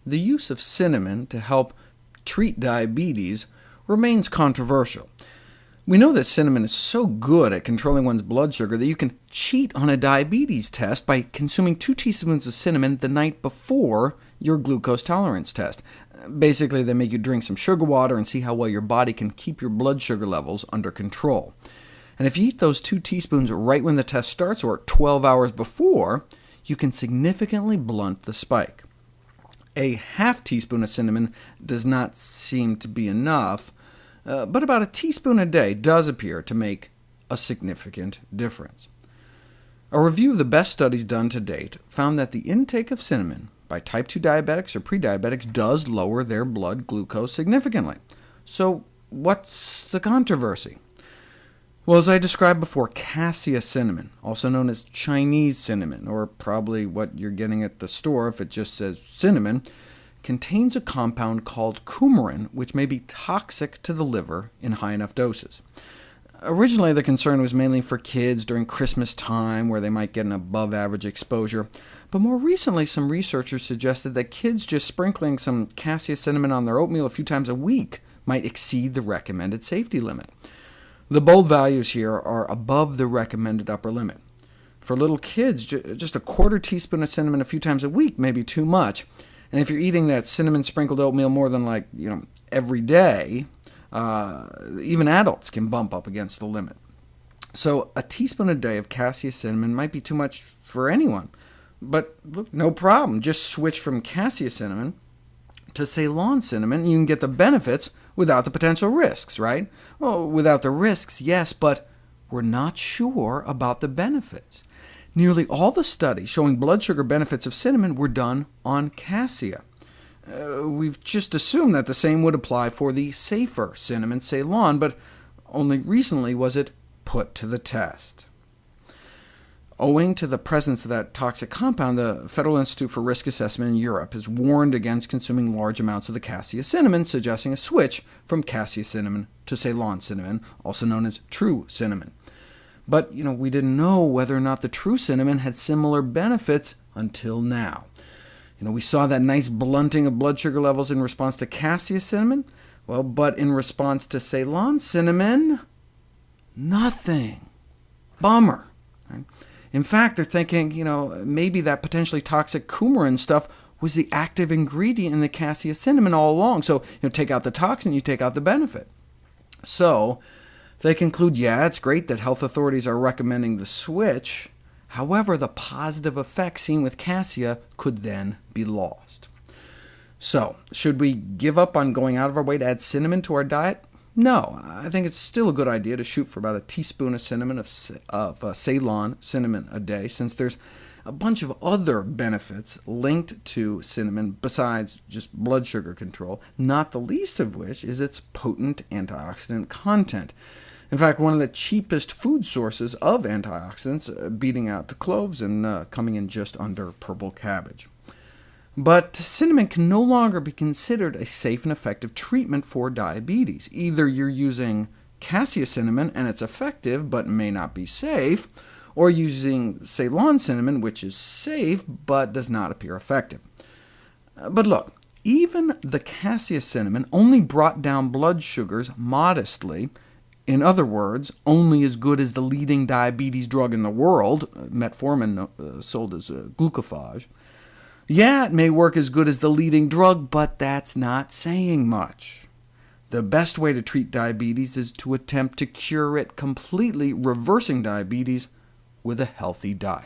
the use of cinnamon to help treat diabetes remains controversial. We know that cinnamon is so good at controlling one's blood sugar that you can cheat on a diabetes test by consuming 2 teaspoons of cinnamon the night before your glucose tolerance test. Basically, they make you drink some sugar water and see how well your body can keep your blood sugar levels under control. And if you eat those 2 teaspoons right when the test starts, or 12 hours before, you can significantly blunt the spike. A half teaspoon of cinnamon does not seem to be enough, but about a teaspoon a day does appear to make a significant difference. A review of the best studies done to date found that the intake of cinnamon by type 2 diabetics or prediabetics does lower their blood glucose significantly. So what's the controversy? Well, as I described before, cassia cinnamon, also known as Chinese cinnamon, or probably what you're getting at the store if it just says cinnamon, contains a compound called coumarin, which may be toxic to the liver in high enough doses. Originally, the concern was mainly for kids during Christmas time, where they might get an above-average exposure, but more recently some researchers suggested that kids just sprinkling some cassia cinnamon on their oatmeal a few times a week might exceed the recommended safety limit. The bold values here are above the recommended upper limit. For little kids, just a quarter teaspoon of cinnamon a few times a week may be too much, and if you're eating that cinnamon-sprinkled oatmeal more than every day, even adults can bump up against the limit. So a teaspoon a day of cassia cinnamon might be too much for anyone. But look, no problem. Just switch from cassia cinnamon to Ceylon cinnamon, and you can get the benefits without the potential risks, right? Well, without the risks, yes, but we're not sure about the benefits. Nearly all the studies showing blood sugar benefits of cinnamon were done on cassia. We've just assumed that the same would apply for the safer cinnamon Ceylon, but only recently was it put to the test. Owing to the presence of that toxic compound, the Federal Institute for Risk Assessment in Europe has warned against consuming large amounts of the cassia cinnamon, suggesting a switch from cassia cinnamon to Ceylon cinnamon, also known as true cinnamon. But we didn't know whether or not the true cinnamon had similar benefits until now. We saw that nice blunting of blood sugar levels in response to cassia cinnamon, but in response to Ceylon cinnamon, nothing. Bummer. Right? In fact, they're thinking, maybe that potentially toxic coumarin stuff was the active ingredient in the cassia cinnamon all along. So, take out the toxin, you take out the benefit. So they conclude, yeah, it's great that health authorities are recommending the switch. However, the positive effects seen with cassia could then be lost. So, should we give up on going out of our way to add cinnamon to our diet? No, I think it's still a good idea to shoot for about a teaspoon of cinnamon of Ceylon cinnamon a day, since there's a bunch of other benefits linked to cinnamon besides just blood sugar control, not the least of which is its potent antioxidant content. In fact, one of the cheapest food sources of antioxidants, beating out the cloves and coming in just under purple cabbage. But cinnamon can no longer be considered a safe and effective treatment for diabetes. Either you're using cassia cinnamon and it's effective but may not be safe, or using Ceylon cinnamon, which is safe but does not appear effective. But look, even the cassia cinnamon only brought down blood sugars modestly. In other words, only as good as the leading diabetes drug in the world, metformin, sold as glucophage. Yeah, it may work as good as the leading drug, but that's not saying much. The best way to treat diabetes is to attempt to cure it completely, reversing diabetes with a healthy diet.